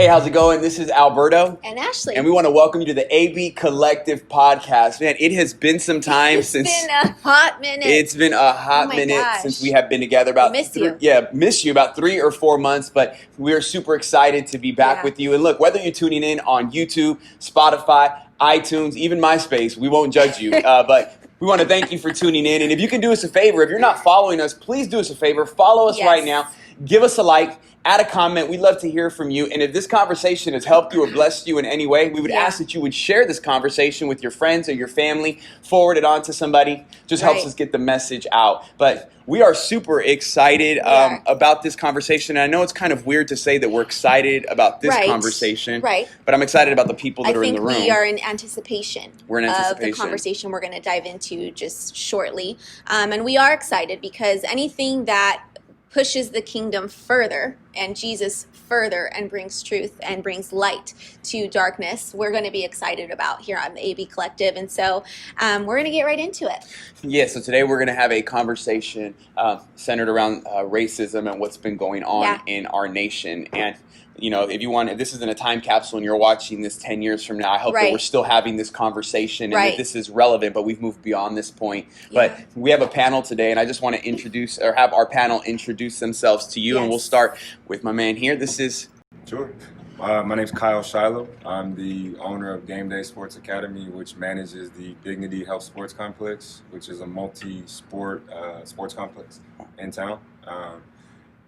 Hey, how's it going? This is Alberto. And Ashley. And we want to welcome you to the AB Collective podcast. Man, it has been some time since... It's been a hot minute. It's been a hot minute since we have been together. Miss you about 3 or 4 months, but we are super excited to be back with you. And look, whether you're tuning in on YouTube, Spotify, iTunes, even MySpace, we won't judge you. But we want to thank you for tuning in. And if you can do us a favor, if you're not following us, please do us a favor. Follow us right now. Give us a like. Add a comment. We'd love to hear from you. And if this conversation has helped you or blessed you in any way, we would ask that you would share this conversation with your friends or your family, forward it on to somebody. Just helps us get the message out. But we are super excited about this conversation. And I know it's kind of weird to say that we're excited about this conversation. But I'm excited about the people that are in the room. I think we are in anticipation. We're in anticipation of the conversation we're going to dive into just shortly. And we are excited because anything that pushes the kingdom further and Jesus further and brings truth and brings light to darkness, we're going to be excited about here on the AB Collective. And so we're going to get right into it. Yeah, so today we're going to have a conversation centered around racism and what's been going on in our nation. And you know, if this isn't a time capsule and you're watching this 10 years from now, I hope that we're still having this conversation and that this is relevant, but we've moved beyond this point. But we have a panel today, and I just want to have our panel introduce themselves to you, and we'll start with my man here. This is... Sure. My name's Kyle Shiloh. I'm the owner of Game Day Sports Academy, which manages the Dignity Health Sports Complex, which is a multi-sport sports complex in town.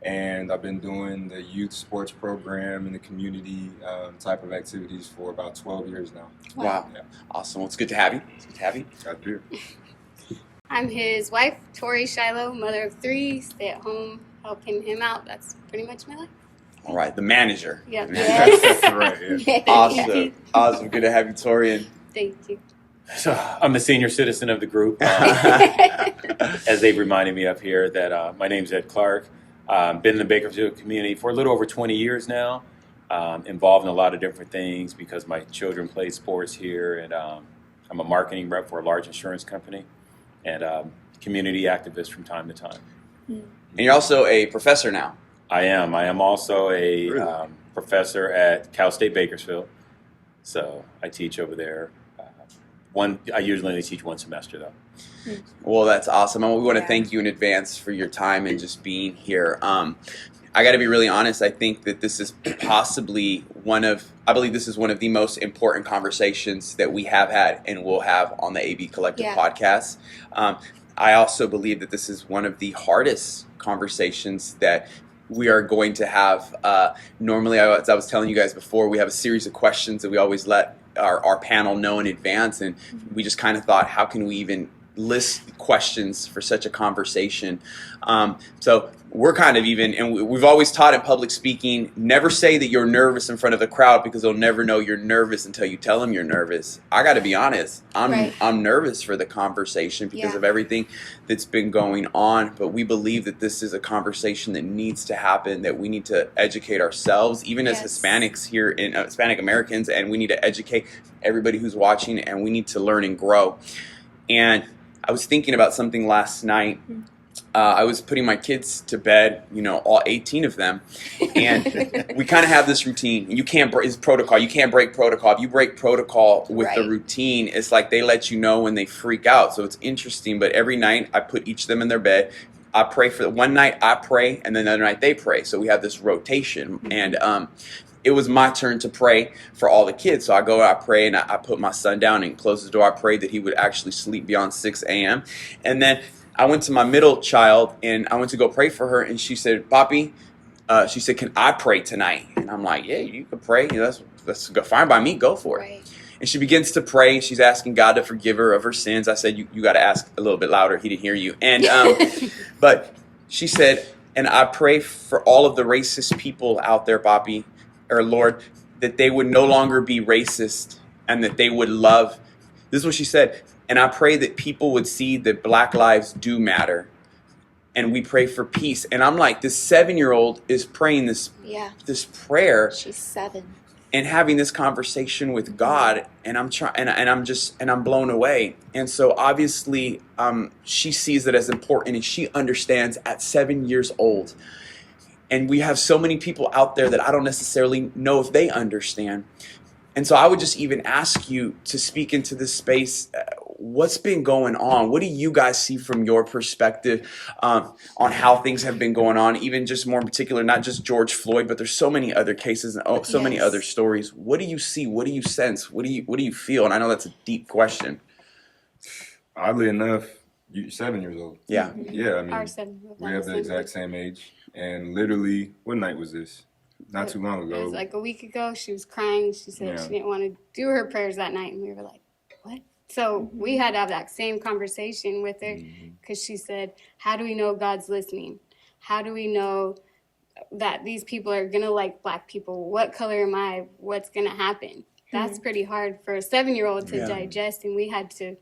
And I've been doing the youth sports program and the community type of activities for about 12 years now. Wow. Yeah. Awesome. Well, it's good to have you. It's good to have you. Glad to be here. I'm his wife, Tori Shiloh, mother of 3, stay at home, helping him out. That's pretty much my life. All right. The manager. Yeah. That's right. Yeah. Awesome. Awesome. Good to have you, Tori. And thank you. So I'm a senior citizen of the group. As they've reminded me up here that my name's Ed Clark. Been in the Bakersfield community for a little over 20 years now, involved in a lot of different things because my children play sports here, and I'm a marketing rep for a large insurance company, and community activist from time to time. And you're also a professor now. I am also a professor at Cal State Bakersfield, so I teach over there. I usually only teach one semester though. Well, that's awesome. And we want to thank you in advance for your time and just being here. I got to be really honest. I think that this is possibly I believe this is one of the most important conversations that we have had and will have on the AB Collective podcast. I also believe that this is one of the hardest conversations that we are going to have. Normally, as I was telling you guys before, we have a series of questions that we always let our panel know in advance, and we just kind of thought, how can we even list questions for such a conversation? So we're kind of and we've always taught in public speaking, never say that you're nervous in front of the crowd because they'll never know you're nervous until you tell them you're nervous. I got to be honest, I'm nervous for the conversation because of everything that's been going on, but we believe that this is a conversation that needs to happen, that we need to educate ourselves, even as Hispanics here, in Hispanic Americans, and we need to educate everybody who's watching, and we need to learn and grow. And I was thinking about something last night. I was putting my kids to bed, all 18 of them, and we kind of have this routine. You can't break protocol. You can't break protocol. If you break protocol with the routine, it's like they let you know when they freak out. So it's interesting. But every night I put each of them in their bed. I pray for one night. I pray, and then the other night they pray. So we have this rotation, and it was my turn to pray for all the kids. So I go, I pray, and I put my son down and close the door. I prayed that he would actually sleep beyond 6 a.m. And then I went to my middle child, and I went to go pray for her, and she said, Papi, she said, can I pray tonight? And I'm like, yeah, you can pray. That's fine by me. Go for it. And she begins to pray. She's asking God to forgive her of her sins. I said, you got to ask a little bit louder. He didn't hear you. And but she said, and I pray for all of the racist people out there, Papi, or Lord, that they would no longer be racist and that they would love. This is what she said. And I pray that people would see that Black lives do matter. And we pray for peace. And I'm like, this 7-year-old is praying this prayer. She's 7. And having this conversation with God, and I'm blown away. And so obviously she sees it as important, and she understands at 7 years old And we have so many people out there that I don't necessarily know if they understand. And so I would just even ask you to speak into this space. What's been going on? What do you guys see from your perspective on how things have been going on? Even just more in particular, not just George Floyd, but there's so many other cases and so many other stories. What do you see? What do you sense? What do you feel? And I know that's a deep question. Oddly enough, you're 7 years old. Yeah. Yeah, I mean, Our 7 we have the exact same age. And literally, what night was this? Not too long It ago. was like a week ago. She was crying. She said she didn't want to do her prayers that night. And we were like, what? So we had to have that same conversation with her because she said, how do we know God's listening? How do we know that these people are going to like black people? What color am I? What's going to happen? That's pretty hard for a 7-year-old to digest. And we had to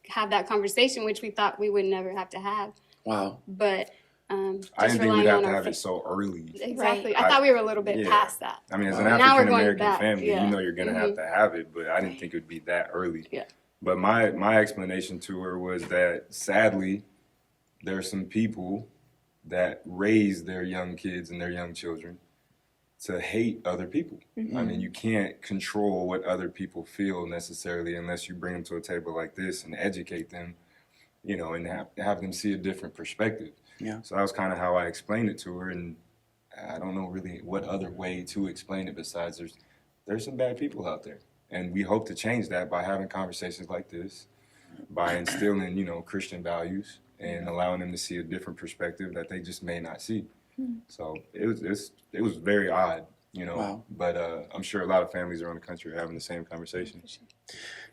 have that conversation, which we thought we would never have to have. Wow. But I didn't think we'd have to have it so early. Exactly. I thought we were a little bit past that. I mean, as an Now we're African going American back, family, yeah. you know you're gonna have to have it, but I didn't think it would be that early. Yeah. But my explanation to her was that sadly, there are some people that raise their young kids and their young children to hate other people. I mean, you can't control what other people feel necessarily unless you bring them to a table like this and educate them, you know, and have them see a different perspective. Yeah. So that was kind of how I explained it to her, and I don't know really what other way to explain it besides there's some bad people out there, and we hope to change that by having conversations like this, by instilling, you know, Christian values and allowing them to see a different perspective that they just may not see. So it was very odd, you know. Wow. But I'm sure a lot of families around the country are having the same conversation.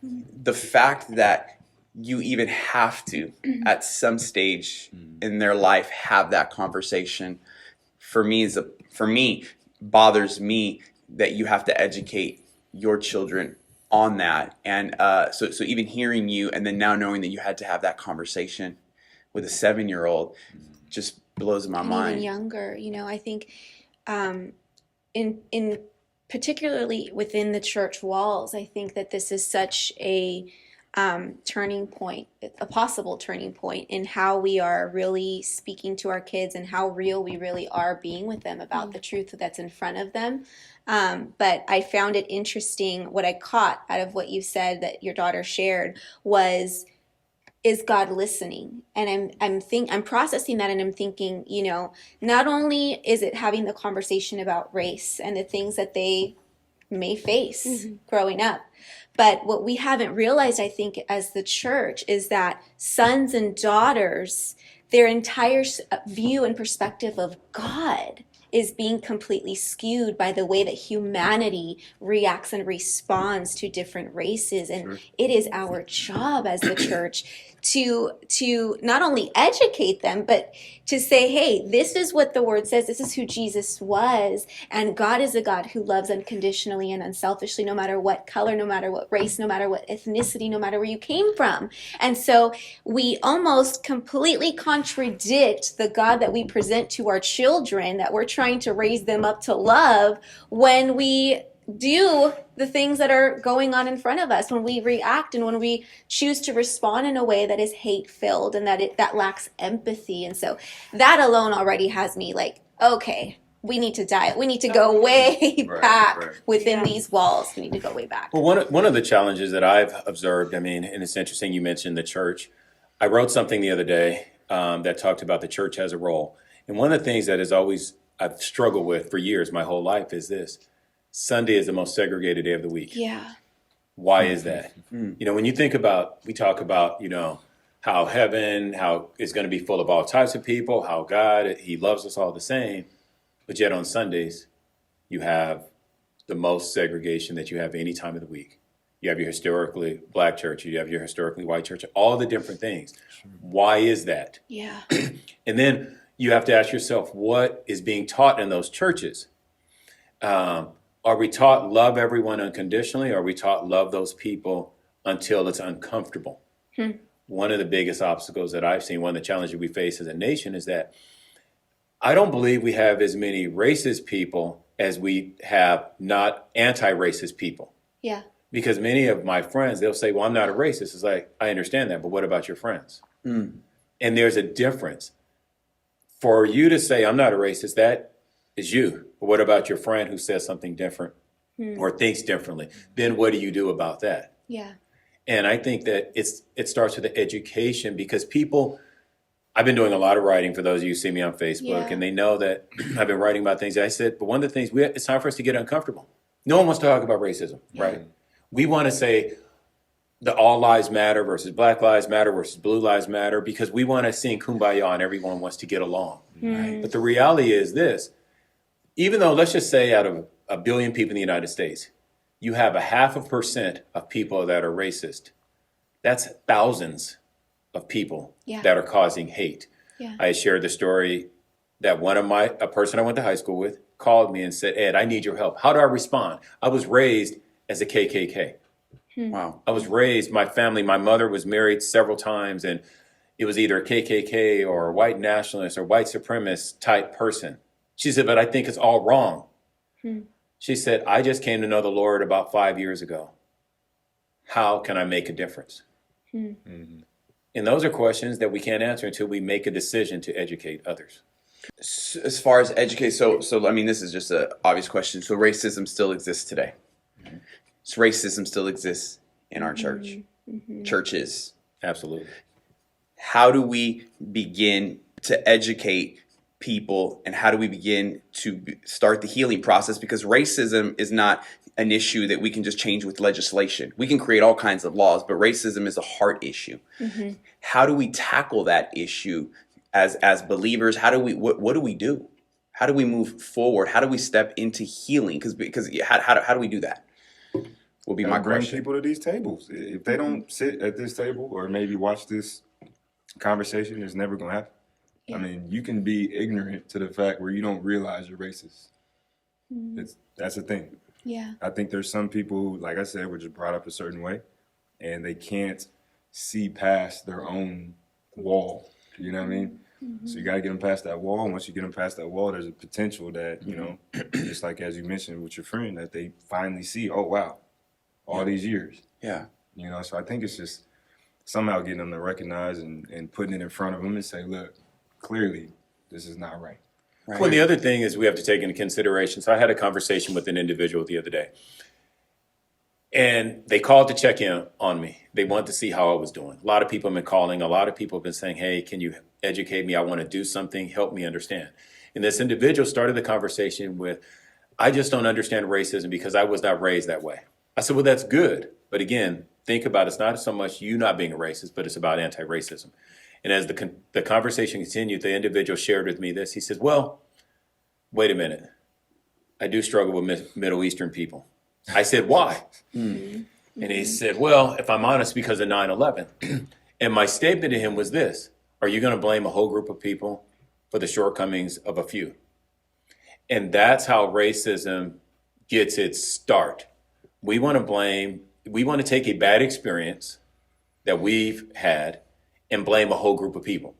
The fact that you even have to, at some stage in their life, have that conversation, for me bothers me that you have to educate your children on that. And so even hearing you and then now knowing that you had to have that conversation with a 7-year-old just blows my And mind. even younger, you know, I think in particularly within the church walls, I think that this is such a turning point, a possible turning point in how we are really speaking to our kids and how real we really are being with them about the truth that's in front of them. But I found it interesting, what I caught out of what you said that your daughter shared was, is God listening? And I'm processing that, and I'm thinking, you know, not only is it having the conversation about race and the things that they may face growing up, but what we haven't realized, I think, as the church is that sons and daughters, their entire view and perspective of God is being completely skewed by the way that humanity reacts and responds to different races. And it is our job as the church to not only educate them, but to say, hey, this is what the word says, this is who Jesus was, and God is a God who loves unconditionally and unselfishly, no matter what color, no matter what race, no matter what ethnicity, no matter where you came from. And so we almost completely contradict the God that we present to our children, that we're trying to raise them up to love, when we do the things that are going on in front of us, when we react and when we choose to respond in a way that is hate-filled and that lacks empathy. And so that alone already has me like, okay, we need to diet. We need to go way back within these walls. We need to go way back. Well, one of the challenges that I've observed, I mean, and it's interesting you mentioned the church. I wrote something the other day that talked about the church has a role. And one of the things that I've struggled with for years, my whole life, is this. Sunday is the most segregated day of the week. Yeah. Why is that? You know, when you think about, we talk about, you know, how heaven, how it's going to be full of all types of people, how God, he loves us all the same. But yet on Sundays, you have the most segregation that you have any time of the week. You have your historically black church, you have your historically white church, all the different things. Why is that? Yeah. And then you have to ask yourself, what is being taught in those churches? Are we taught love everyone unconditionally? Or are we taught love those people until it's uncomfortable? One of the biggest obstacles that I've seen, one of the challenges we face as a nation, is that I don't believe we have as many racist people as we have not anti-racist people. Yeah. Because many of my friends, they'll say, well, I'm not a racist. It's like, I understand that, but what about your friends? And there's a difference. For you to say, I'm not a racist, that is you. But what about your friend who says something different or thinks differently? Then what do you do about that? Yeah. And I think that it starts with the education, because people, I've been doing a lot of writing for those of you who see me on Facebook, Yeah. and they know that I've been writing about things. I said, but one of the things, it's time for us to get uncomfortable. No one wants to talk about racism, right? We want to say the all lives matter versus black lives matter versus blue lives matter, because we want to sing Kumbaya and everyone wants to get along. Right? But the reality is this: even though, let's just say, out of 1 billion people in the United States, you have 0.5% of people that are racist. That's thousands of people that are causing hate. Yeah. I shared the story that a person I went to high school with called me and said, Ed, I need your help. How do I respond? I was raised as a KKK. Wow. I was raised, my family, my mother was married several times, and it was either a KKK or a white nationalist or white supremacist type person. She said, but I think it's all wrong. She said, I just came to know the Lord about 5 years ago. How can I make a difference? And those are questions that we can't answer until we make a decision to educate others. As far as educate, so I mean, this is just an obvious question. So racism still exists today. So racism still exists in our church, churches. Absolutely. How do we begin to educate people, and how do we begin to start the healing process? Because racism is not an issue that we can just change with legislation. We can create all kinds of laws, but racism is a heart issue. How do we tackle that issue as believers? How do we what do we do? How do we move forward? How do we step into healing? Because how do we do that? Will be my bring question. people to these tables. If they don't sit at this table or maybe watch this conversation, it's never gonna happen. I mean, you can be ignorant to the fact where you don't realize you're racist. That's the thing. Yeah. I think there's some people who, like I said, were just brought up a certain way, and they can't see past their own wall. You know what I mean? So you got to get them past that wall. And once you get them past that wall, there's a potential that, you know, just like as you mentioned with your friend, that they finally see, oh, wow, all these years. Yeah. You know, so I think it's just somehow getting them to recognize and putting it in front of them and say, look, clearly this is not right. Right. Well, the other thing is we have to take into consideration. So I had a conversation with an individual the other day, and they called to check in on me. They wanted to see how I was doing. A lot of people have been calling. A lot of people have been saying, hey, can you educate me? I want to do something. Help me understand. And this individual started the conversation with, I just don't understand racism because I was not raised that way. I said, well, that's good. But again, think about it's not so much you not being a racist, but it's about anti-racism. And as the conversation continued, the individual shared with me this. He says, well, wait a minute. I do struggle with Middle Eastern people. I said, why? And he said, well, if I'm honest, because of 9/11. And my statement to him was this: are you going to blame a whole group of people for the shortcomings of a few? And that's how racism gets its start. We want to take a bad experience that we've had and blame a whole group of people.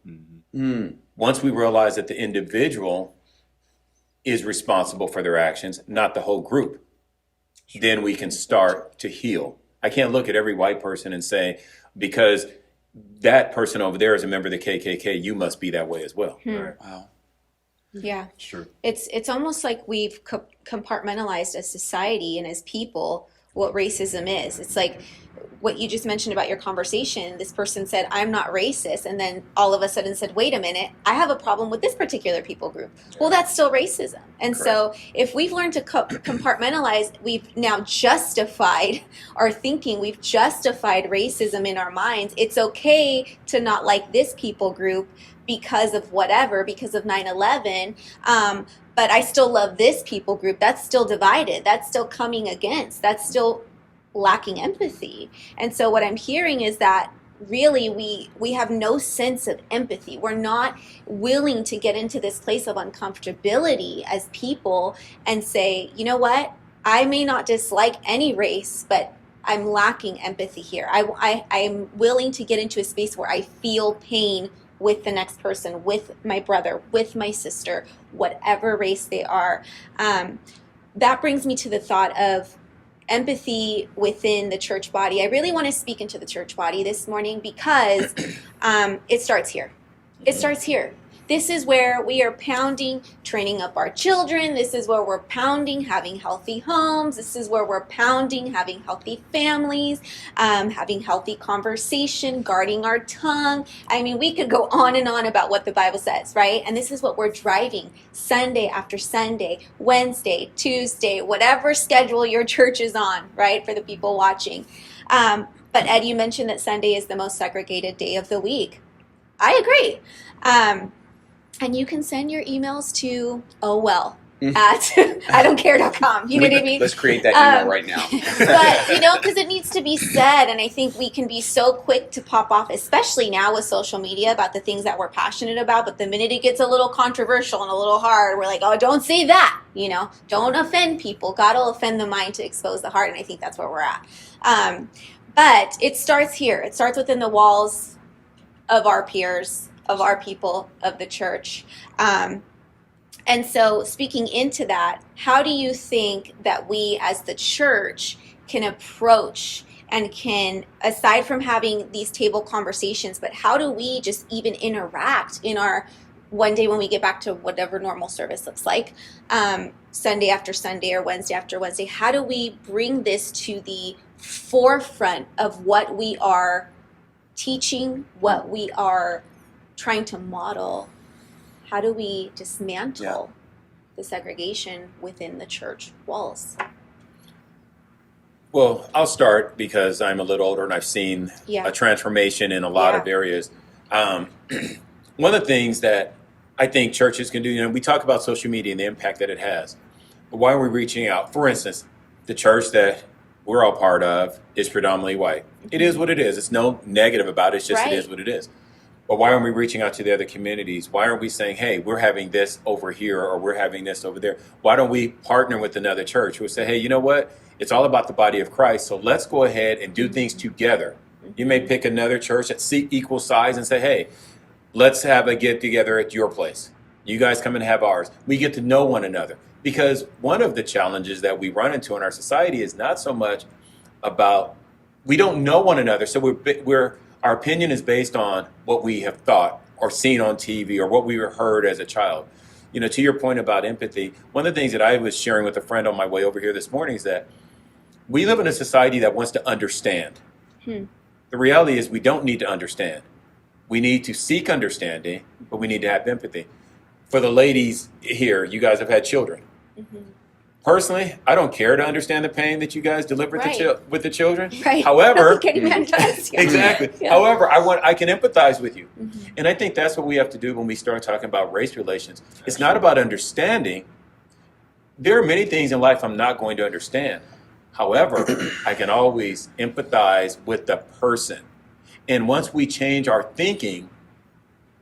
Once we realize that the individual is responsible for their actions, not the whole group, then we can start to heal. I can't look at every white person and say, because that person over there is a member of the KKK, you must be that way as well. Right. Wow. Yeah. Sure. It's almost like we've compartmentalized as society and as people what racism is. It's like what you just mentioned about your conversation. This person said, I'm not racist. And then all of a sudden said, wait a minute, I have a problem with this particular people group. Well, that's still racism. And so if we've learned to compartmentalize, we've now justified our thinking. We've justified racism in our minds. It's okay to not like this people group because of whatever, because of 9/11. But I still love this people group. That's still divided. That's still coming against. That's still lacking empathy. And so what I'm hearing is that really we have no sense of empathy. We're not willing to get into this place of uncomfortability as people and say, you know what? I may not dislike any race, but I'm lacking empathy here. I'm willing to get into a space where I feel pain with the next person, with my brother, with my sister, whatever race they are. That brings me to the thought of empathy within the church body. I really want to speak into the church body this morning because it starts here. It starts here. This is where we are pounding training up our children. This is where we're pounding having healthy homes. This is where we're pounding having healthy families, having healthy conversation, guarding our tongue. I mean, we could go on and on about what the Bible says, right? And this is what we're driving Sunday after Sunday, Wednesday, Tuesday, whatever schedule your church is on, right, for the people watching. But Ed, you mentioned that Sunday is the most segregated day of the week. I agree. And you can send your emails to at IDon'tCare.com. You know what I mean? Let's create that email right now. But, because it needs to be said, and I think we can be so quick to pop off, especially now with social media, about the things that we're passionate about. But the minute it gets a little controversial and a little hard, we're like, oh, don't say that. Don't offend people. God will offend the mind to expose the heart, and I think that's where we're at. But it starts here. It starts within the walls of our peers, of our people, of the church. And so speaking into that, how do you think that we as the church can approach and can, aside from having these table conversations, but how do we just even interact in our one day when we get back to whatever normal service looks like, Sunday after Sunday or Wednesday after Wednesday? How do we bring this to the forefront of what we are teaching, what we are trying to model? How do we dismantle the segregation within the church walls? Well, I'll start because I'm a little older and I've seen a transformation in a lot of areas. One of the things that I think churches can do, we talk about social media and the impact that it has. But why are we reaching out? For instance, the church that we're all part of is predominantly white. It is what it is. It's no negative about it. It's just It is what it is. But why aren't we reaching out to the other communities? Why aren't we saying, hey, we're having this over here or we're having this over there? Why don't we partner with another church who say, hey, you know what? It's all about the body of Christ. So let's go ahead and do things together. You may pick another church that's equal size and say, hey, let's have a get together at your place. You guys come and have ours. We get to know one another. Because one of the challenges that we run into in our society is not so much about, we don't know one another. So our opinion is based on what we have thought or seen on TV or what we heard as a child. To your point about empathy, one of the things that I was sharing with a friend on my way over here this morning is that we live in a society that wants to understand. The reality is we don't need to understand. We need to seek understanding, but we need to have empathy. For the ladies here, you guys have had children. Personally, I don't care to understand the pain that you guys deliver with the children. Right. However, does. Exactly. Yeah. However, I can empathize with you. And I think that's what we have to do when we start talking about race relations. It's not about understanding. There are many things in life I'm not going to understand. However, I can always empathize with the person. And once we change our thinking,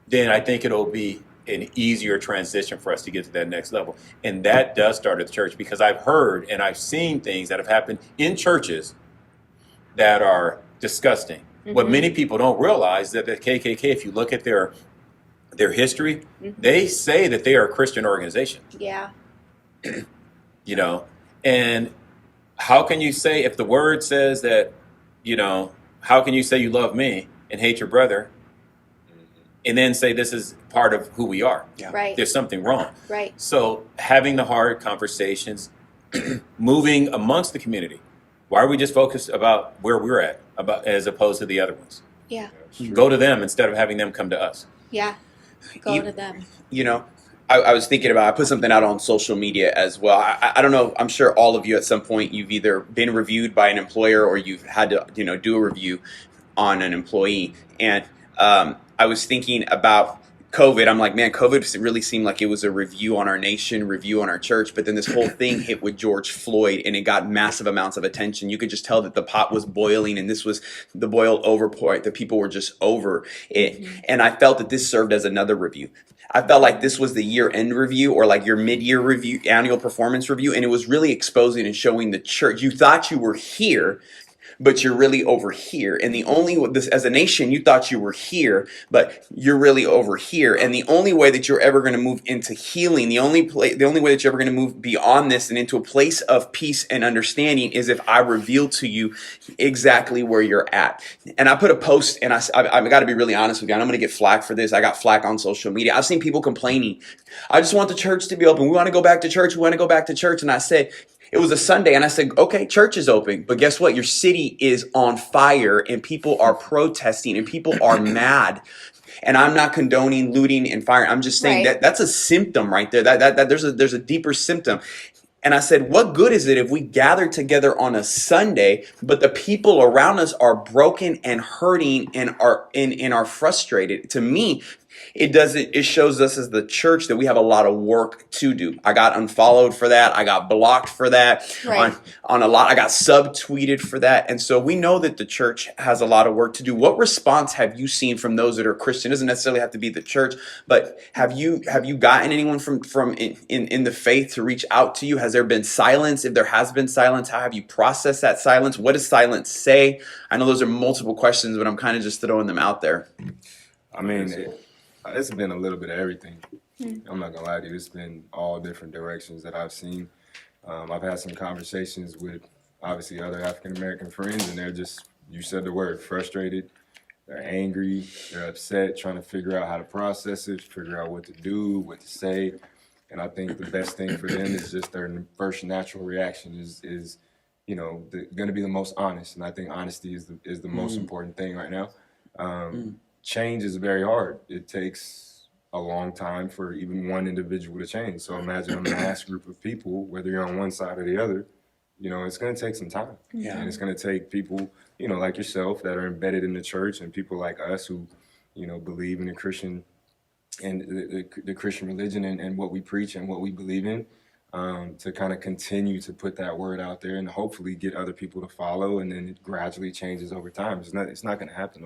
then I think it'll be an easier transition for us to get to that next level. And that does start at the church, because I've heard and I've seen things that have happened in churches that are disgusting. What many people don't realize is that the KKK, if you look at their history, they say that they are a Christian organization. Yeah. And how can you say, if the word says that, how can you say you love me and hate your brother and then say this is part of who we are? Yeah. Right. There's something wrong. Right. So having the hard conversations, moving amongst the community. Why are we just focused about where we're at, as opposed to the other ones? Yeah. Go to them instead of having them come to us. Yeah. Go to them. I was thinking about, I put something out on social media as well. I don't know, I'm sure all of you at some point, you've either been reviewed by an employer or you've had to, do a review on an employee. And I was thinking about COVID. I'm like, man, COVID really seemed like it was a review on our nation, review on our church. But then this whole thing hit with George Floyd and it got massive amounts of attention. You could just tell that the pot was boiling and this was the boil over point. The people were just over it. And I felt that this served as another review. I felt like this was the year-end review or like your mid-year review, annual performance review. And it was really exposing and showing the church. You thought you were here, but you're really over here. And the only this as a nation, you thought you were here, but you're really over here. And the only way that you're ever going to move into healing, the only way that you're ever going to move beyond this and into a place of peace and understanding is if I reveal to you exactly where you're at. And I put a post, and I've got to be really honest with you, and I'm going to get flack for this. I got flack on social media. I've seen people complaining. I just want the church to be open. We want to go back to church. We want to go back to church. And I said, it was a Sunday, and I said, okay, church is open. But guess what? Your city is on fire, and people are protesting, and people are mad. And I'm not condoning looting and firing. I'm just saying Right. that's a symptom right there. That there's a deeper symptom. And I said, what good is it if we gather together on a Sunday, but the people around us are broken and hurting and are frustrated? To me, it shows us as the church that we have a lot of work to do. I got unfollowed for that. I got blocked for that. Right. On a lot. I got subtweeted for that. And so we know that the church has a lot of work to do. What response have you seen from those that are Christian? It doesn't necessarily have to be the church, but have you gotten anyone from in the faith to reach out to you? Has there been silence? If there has been silence, how have you processed that silence? What does silence say? I know those are multiple questions, but I'm kind of just throwing them out there. I mean, it's been a little bit of everything. I'm not gonna lie to you. It's been all different directions that I've seen. I've had some conversations with obviously other African American friends, and they're just, you said the word, frustrated. They're angry. They're upset, trying to figure out how to process it, figure out what to do, what to say. And I think the best thing for them is just their first natural reaction is going to be the most honest. And I think honesty is the most important thing right now. Change is very hard. It takes a long time for even one individual to change. So imagine a mass group of people, whether you're on one side or the other, it's going to take some time. Yeah. And it's going to take people, like yourself that are embedded in the church, and people like us who, believe in the Christian and the Christian religion and what we preach and what we believe in, to kind of continue to put that word out there and hopefully get other people to follow, and then it gradually changes over time. It's not going to happen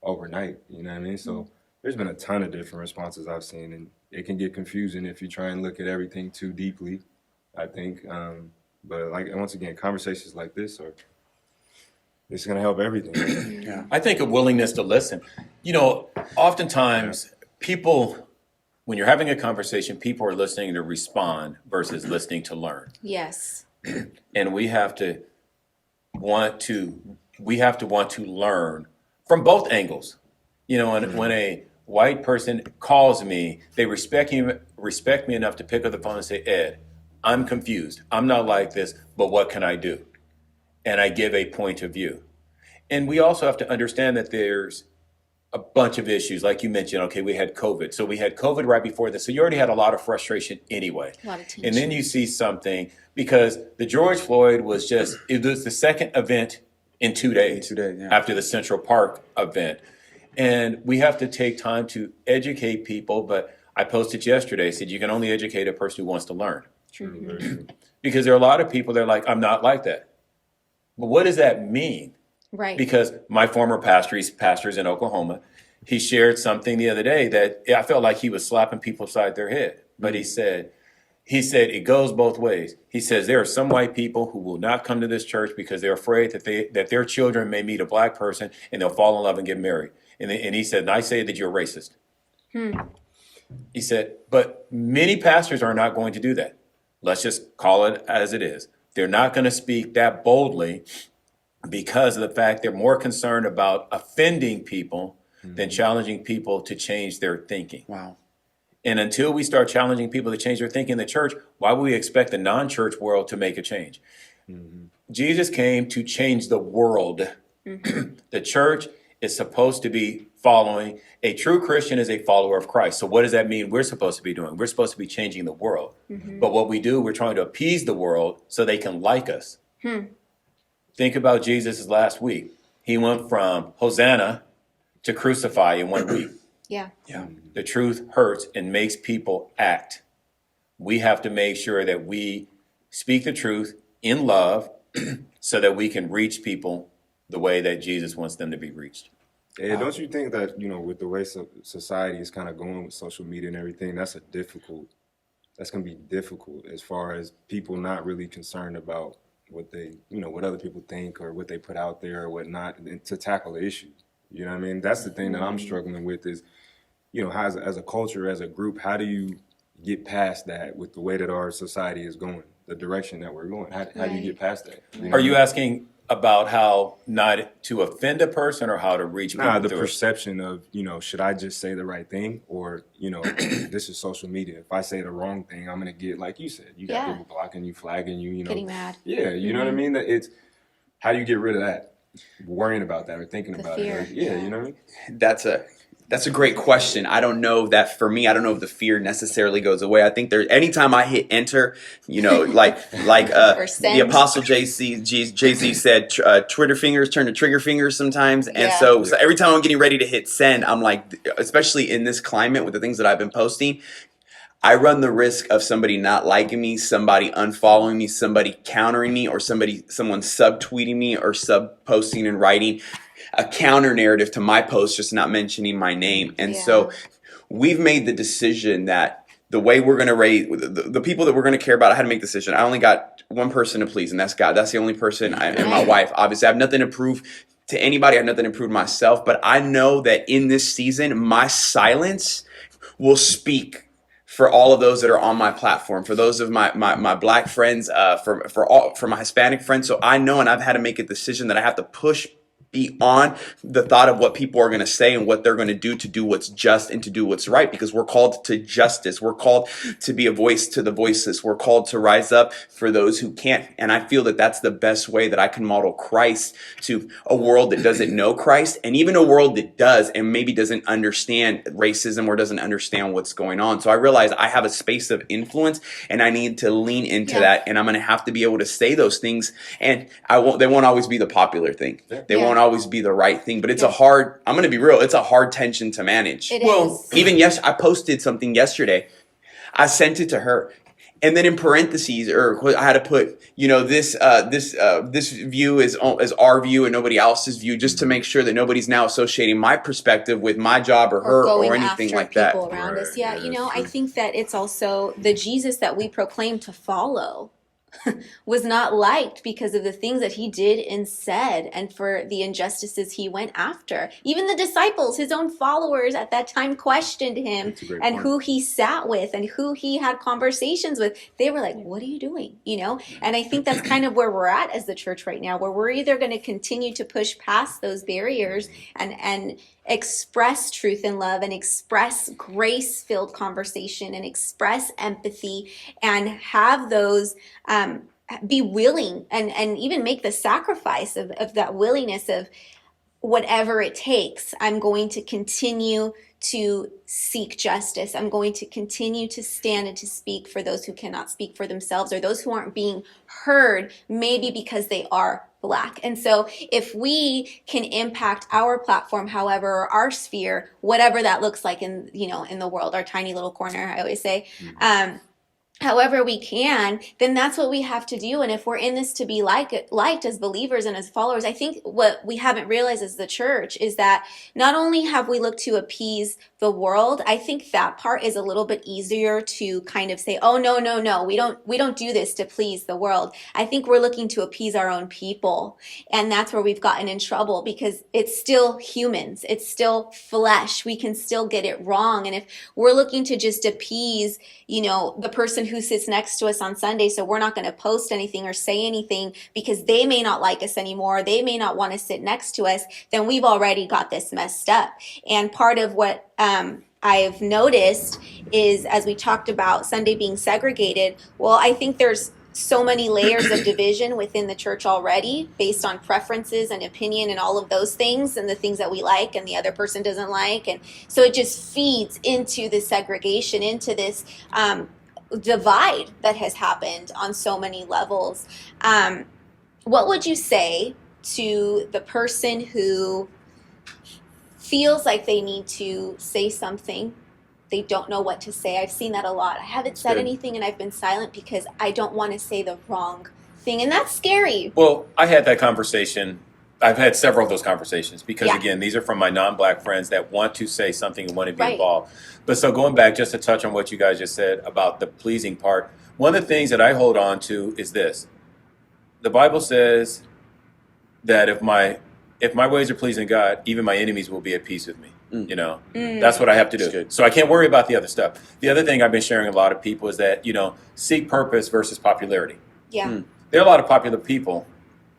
overnight, you know what I mean? So there's been a ton of different responses I've seen, and it can get confusing if you try and look at everything too deeply, I think. But once again, conversations like this it's going to help everything. Yeah. I think a willingness to listen. Oftentimes people, when you're having a conversation, people are listening to respond versus listening to learn. Yes. And we have to want to learn from both angles. And when a white person calls me, they respect me enough to pick up the phone and say, Ed, I'm confused. I'm not like this, but what can I do? And I give a point of view. And we also have to understand that there's a bunch of issues. Like you mentioned, okay, we had COVID. So we had COVID right before this. So you already had a lot of frustration anyway. A lot of tension. And then you see something, because the George Floyd it was the second event in 2 days. 2 days, yeah. After the Central Park event. And we have to take time to educate people. But I posted yesterday, said you can only educate a person who wants to learn. True, very true. Because there are a lot of people that are like, I'm not like that. But what does that mean? Right. Because my former pastor, he's pastors in Oklahoma, he shared something the other day that I felt like he was slapping people upside their head. But he said it goes both ways. He says there are some white people who will not come to this church because they're afraid that their children may meet a black person and they'll fall in love and get married. And he said, and I say that you're racist. He said, but many pastors are not going to do that. Let's just call it as it is. They're not going to speak that boldly because of the fact they're more concerned about offending people than challenging people to change their thinking. Wow. And until we start challenging people to change their thinking in the church, why would we expect the non-church world to make a change? Jesus came to change the world. The church is supposed to be following. A true Christian is a follower of Christ. So what does that mean we're supposed to be doing? We're supposed to be changing the world. But what we do, we're trying to appease the world so they can like us. Think about Jesus' last week. He went from Hosanna to crucify in 1 week. Yeah. Yeah. The truth hurts and makes people act. We have to make sure that we speak the truth in love so that we can reach people the way that Jesus wants them to be reached. And don't you think that, with the way society is kind of going with social media and everything, that's going to be difficult as far as people not really concerned about what they, what other people think or what they put out there or whatnot, and to tackle the issue. You know what I mean? That's the thing that I'm struggling with is, how as a culture, as a group, how do you get past that with the way that our society is going, the direction that we're going? How do you get past that? Are you asking about how not to offend a person or how to reach people? The through it? perception of, should I just say the right thing? Or, this is social media. If I say the wrong thing, I'm going to get, like you said, you got people blocking you, flagging you, Getting mad. Yeah, you know what I mean? It's, how do you get rid of that? Worrying about that or thinking about fear. it. Yeah, you know what I mean? That's a great question. I don't know that for me. I don't know if the fear necessarily goes away. I think anytime I hit enter, like Or the send. Apostle Jay-Z said, Twitter fingers turn to trigger fingers sometimes. And Yeah. so every time I'm getting ready to hit send, I'm like, especially in this climate with the things that I've been posting, I run the risk of somebody not liking me, somebody unfollowing me, somebody countering me, or someone subtweeting me or sub-posting and writing a counter narrative to my post, just not mentioning my name. And so we've made the decision that the way we're going to raise the people that we're going to care about, I had to make the decision. I only got one person to please, and that's God. That's the only person, and my wife. Obviously, I have nothing to prove to anybody. I have nothing to prove to myself. But I know that in this season, my silence will speak for all of those that are on my platform, for those of my black friends, for my Hispanic friends. So I know, and I've had to make a decision that I have to push beyond the thought of what people are going to say and what they're going to do what's just and to do what's right, because we're called to justice. We're called to be a voice to the voiceless. We're called to rise up for those who can't. And I feel that that's the best way that I can model Christ to a world that doesn't know Christ, and even a world that does and maybe doesn't understand racism or doesn't understand what's going on. So I realize I have a space of influence and I need to lean into that, and I'm going to have to be able to say those things, and they won't always be the popular thing. They won't always be the right thing, but it's I'm going to be real, it's a hard tension to manage. It is. Even I posted something yesterday. I sent it to her, and then in parentheses, or I had to put, this view is our view and nobody else's view, just to make sure that nobody's now associating my perspective with my job or her or anything after like that. people around us. Yeah, Yeah, I think that it's also the Jesus that we proclaim to follow was not liked because of the things that he did and said, and for the injustices he went after. Even the disciples, his own followers at that time, questioned him That's a great and point. who he sat with and who he had conversations with. They were like, what are you doing? And I think that's kind of where we're at as the church right now, where we're either going to continue to push past those barriers and express truth and love and express grace-filled conversation and express empathy and have those be willing and even make the sacrifice of that willingness of whatever it takes. I'm going to continue to seek justice. I'm going to continue to stand and to speak for those who cannot speak for themselves, or those who aren't being heard, maybe because they are Black. And so if we can impact our platform, however, or our sphere, whatever that looks like in the world, our tiny little corner, I always say, however we can, then that's what we have to do. And if we're in this to be liked as believers and as followers, I think what we haven't realized as the church is that not only have we looked to appease the world, I think that part is a little bit easier to kind of say, oh, no, we don't do this to please the world. I think we're looking to appease our own people. And that's where we've gotten in trouble, because it's still humans. It's still flesh. We can still get it wrong. And if we're looking to just appease, the person who sits next to us on Sunday, so we're not going to post anything or say anything because they may not like us anymore, they may not want to sit next to us, then we've already got this messed up. And part of what I've noticed is, as we talked about Sunday being segregated, well, I think there's so many layers of division within the church already based on preferences and opinion and all of those things, and the things that we like and the other person doesn't like. And so it just feeds into this segregation, into this divide that has happened on so many levels. What would you say to the person who feels like they need to say something, they don't know what to say? I've seen that a lot. I haven't said anything and I've been silent because I don't want to say the wrong thing, and that's scary. Well, I had that conversation. I've had several of those conversations because, again, these are from my non-Black friends that want to say something and want to be involved. But so going back just to touch on what you guys just said about the pleasing part, one of the things that I hold on to is this. the Bible says that if my ways are pleasing God, even my enemies will be at peace with me. You know, that's what I have to That's do. good. So I can't worry about the other stuff. The other thing I've been sharing with a lot of people is that, you know, seek purpose versus popularity. Yeah. There are a lot of popular people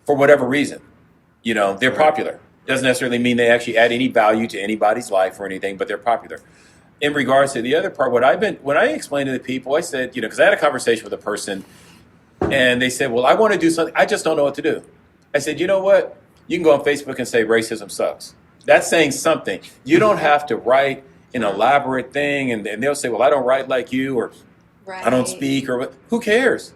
for whatever reason. You know, they're popular. Doesn't necessarily mean they actually add any value to anybody's life or anything, but they're popular. In regards to the other part, when I explained to the people, I said, you know, because I had a conversation with a person and they said, well, I want to do something. I just don't know what to do. I said, you know what? You can go on Facebook and say racism sucks. That's saying something. You don't have to write an elaborate thing, and they'll say, well, I don't write like you, or Right. I don't speak, or what. Who cares?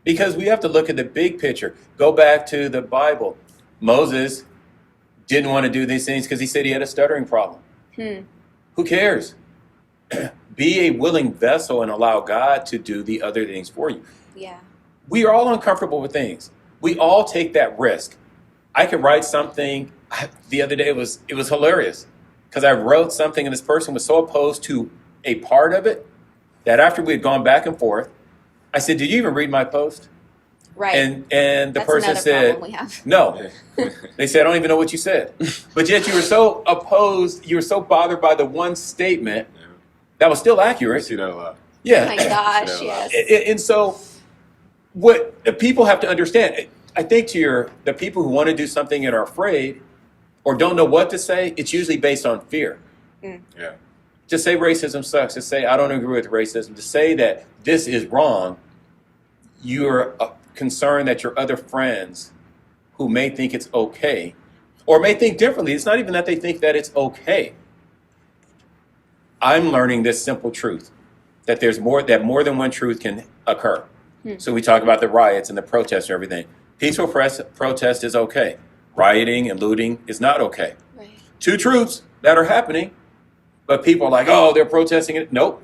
Because we have to look at the big picture. Go back to the Bible. Moses didn't want to do these things because he said he had a stuttering problem. Who cares? Be a willing vessel and allow God to do the other things for you. Yeah. We are all uncomfortable with things. We all take that risk. I could write something. The other day it was hilarious because I wrote something and this person was so opposed to a part of it that after we had gone back and forth, I said, "Did you even read my post?" Right. And the That's person another said, problem we have. "No." They said, "I don't even know what you said," but yet you were so opposed. You were so bothered by the one statement that was still I accurate. see that a lot. Oh Yeah. my gosh, Yeah. yes. And so, what the people have to understand, I think to the people who want to do something and are afraid or don't know what to say, it's usually based on fear. Yeah. To say racism sucks, to say I don't agree with racism, to say that this is wrong, you're concerned that your other friends who may think it's okay or may think differently, it's not even that they think that it's okay. I'm learning this simple truth that more than one truth can occur. So we talk about the riots and the protests and everything. Peaceful protest is okay. Rioting and looting is not okay. Right. Two truths that are happening, but people are like, oh, they're protesting it. Nope.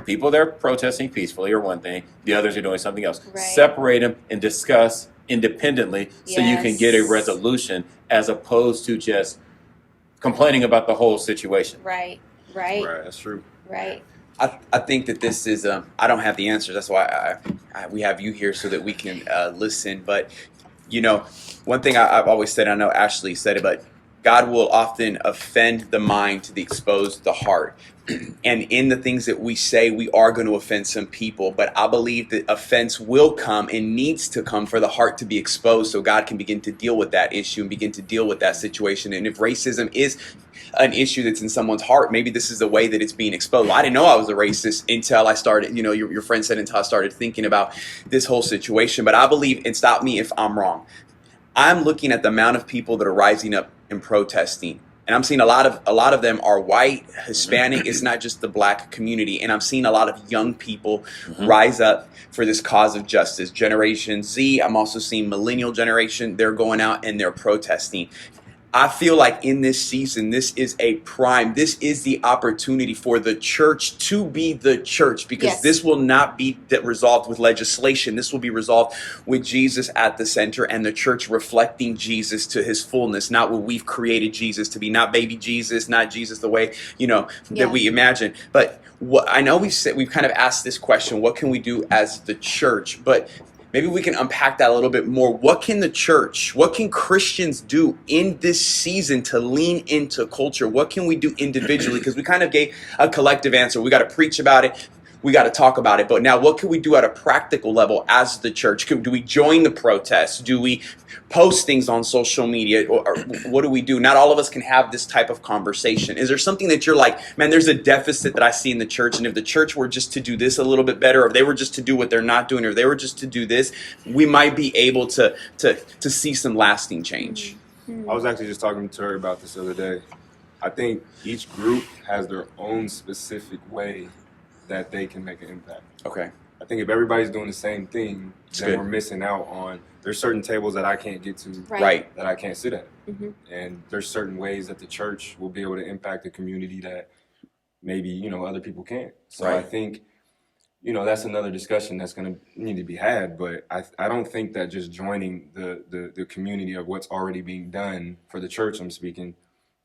People that are protesting peacefully are one thing. The others are doing something else. Right. Separate them and discuss independently so you can get a Yes. resolution as opposed to just complaining about the whole situation. Right. Right. Right. That's true. Right. I think that this is I don't have the answer. That's why we have you here so that we can listen. But you know, one thing I've always said, I know Ashley said it, but God will often offend the mind to expose the heart. And in the things that we say, we are going to offend some people. But I believe that offense will come and needs to come for the heart to be exposed so God can begin to deal with that issue and begin to deal with that situation. And if racism is an issue that's in someone's heart, maybe this is the way that it's being exposed. Well, I didn't know I was a racist until I started, you know, your friend said, until I started thinking about this whole situation. But I believe, and stop me if I'm wrong, I'm looking at the amount of people that are rising up and protesting. And I'm seeing a lot of them are white, Hispanic. It's not just the black community. And I'm seeing a lot of young people rise up for this cause of justice. Generation Z, I'm also seeing millennial generation. They're going out and they're protesting. I feel like in this season, this is this is the opportunity for the church to be the church, because Yes. this will not be resolved with legislation. This will be resolved with Jesus at the center and the church reflecting Jesus to his fullness, not what we've created Jesus to be, not baby Jesus, not Jesus the way, you know, Yeah. that we imagine. But what I know we've kind of asked this question, what can we do as the church? But maybe we can unpack that a little bit more. What can the church, what can Christians do in this season to lean into culture? What can we do individually? Because we kind of gave a collective answer. We got to preach about it. We got to talk about it. But now what can we do at a practical level as the church? Do we join the protests? Do we post things on social media? Or what do we do? Not all of us can have this type of conversation. Is there something that you're like, man, there's a deficit that I see in the church, and if the church were just to do this a little bit better, or if they were just to do what they're not doing, or if they were just to do this, we might be able to see some lasting change? I was actually just talking to her about this the other day. I think each group has their own specific way that they can make an impact. Okay. I think if everybody's doing the same thing, It's then good. we're missing out on, there's certain tables that I can't get to, Right. that I can't sit at. Mhm. And there's certain ways that the church will be able to impact the community that maybe, you know, other people can't. So I Right. think, you know, that's another discussion that's going to need to be had. But I don't think that just joining the community of what's already being done for the church, I'm speaking,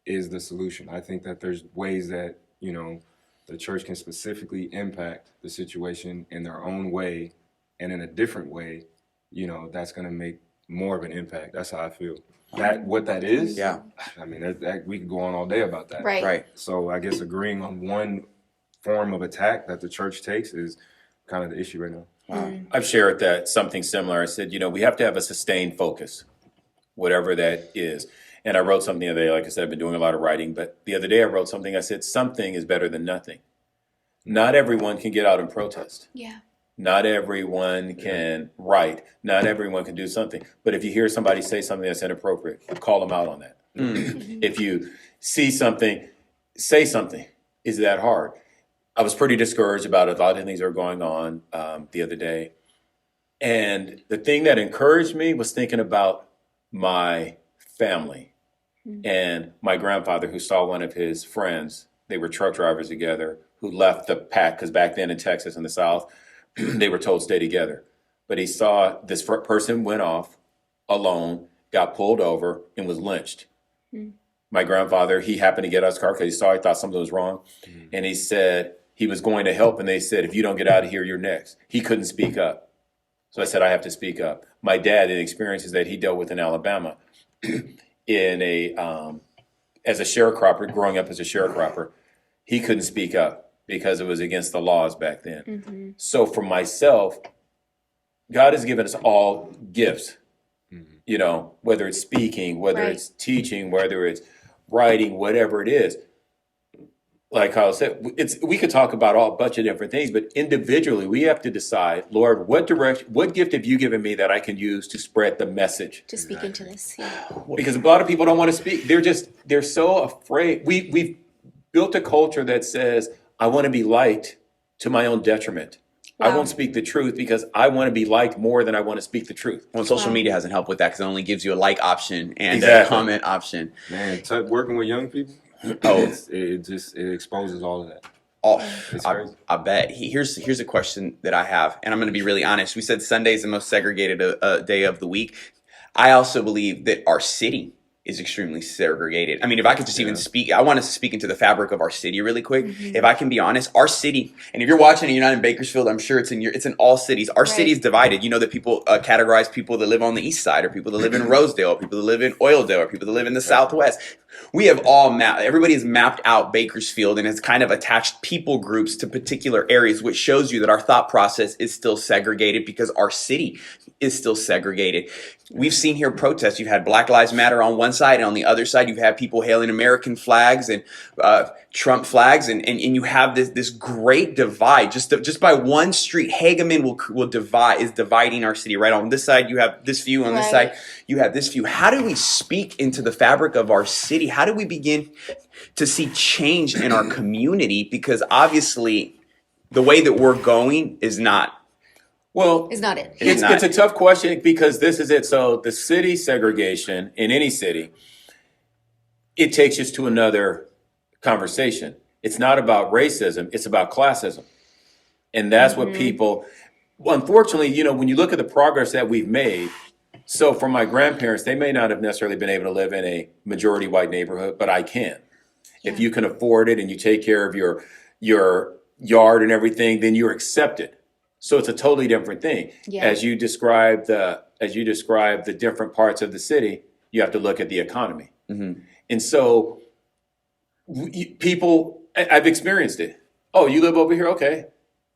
is the solution. I think that there's ways that, you know, the church can specifically impact the situation in their own way and in a different way that's going to make more of an impact. That's how I feel. What that is, Yeah. I mean, we could go on all day about that. Right. Right. So I guess agreeing on one form of attack that the church takes is kind of the issue right now. Wow. I've shared that something similar. I said, we have to have a sustained focus, whatever that is. And I wrote something the other day. Like I said, I've been doing a lot of writing, but the other day I wrote something. I said, something is better than nothing. Not everyone can get out and protest. Yeah. Not everyone can write. Not everyone can do something. But if you hear somebody say something that's inappropriate, call them out on that. If you see something, say something. Is that hard? I was pretty discouraged about a lot of things that were going on the other day. And the thing that encouraged me was thinking about my family and my grandfather, who saw one of his friends. They were truck drivers together, who left the pack, because back then in Texas in the South, they were told stay together. But he saw this person went off alone, got pulled over, and was lynched. My grandfather, he happened to get out of his car because he thought something was wrong. And he said he was going to help, and they said, if you don't get out of here, you're next. He couldn't speak up. So I said, I have to speak up. My dad, the experiences that he dealt with in Alabama, as a sharecropper, growing up as a sharecropper, he couldn't speak up because it was against the laws back then. So for myself, God has given us all gifts, whether it's speaking, whether Right. it's teaching, whether it's writing, whatever it is. Like Kyle said, we could talk about a bunch of different things, but individually we have to decide, Lord, what gift have you given me that I can use to spread the message? To speak into this. Yeah. Because a lot of people don't want to speak. They're so afraid. We've built a culture that says, I want to be liked to my own detriment. I Wow. won't speak the truth because I want to be liked more than I want to speak the truth. Well, social Wow. media hasn't helped with that because it only gives you a like option and a Exactly. comment option. Man, working with young people, Oh. it exposes all of that. Oh, It's I, crazy. I bet. Here's a question that I have, and I'm going to be really honest. We said Sunday is the most segregated day of the week. I also believe that our city is extremely segregated. I mean, if I could just even speak, I want to speak into the fabric of our city really quick. If I can be honest, our city, and if you're watching and you're not in Bakersfield, I'm sure it's in all cities. Our city is divided. You know that people categorize people that live on the east side, or people that live in Rosedale, or people that live in Oildale, or people that live in the Southwest. We have all mapped, everybody has mapped out Bakersfield and has kind of attached people groups to particular areas, which shows you that our thought process is still segregated because our city is still segregated. We've seen here protests. You've had Black Lives Matter on one side, and on the other side, you've had people hailing American flags and Trump flags, and you have this great divide. Just by one street, Hageman is dividing our city. Right on this side, you have this view. On this Right. side, you have this view. How do we speak into the fabric of our city? How do we begin to see change in our community? Because obviously, the way that we're going is not. Well, Is not it. It's it's not. a tough question because this is it. So the city segregation in any city, it takes us to another conversation. It's not about racism, it's about classism. And that's what people, unfortunately, when you look at the progress that we've made, so for my grandparents, they may not have necessarily been able to live in a majority white neighborhood, but I can. If you can afford it and you take care of your yard and everything, then you're accepted. So it's a totally different thing. Yeah. As you describe the different parts of the city, you have to look at the economy. And so people, I've experienced it. Oh, you live over here? Okay.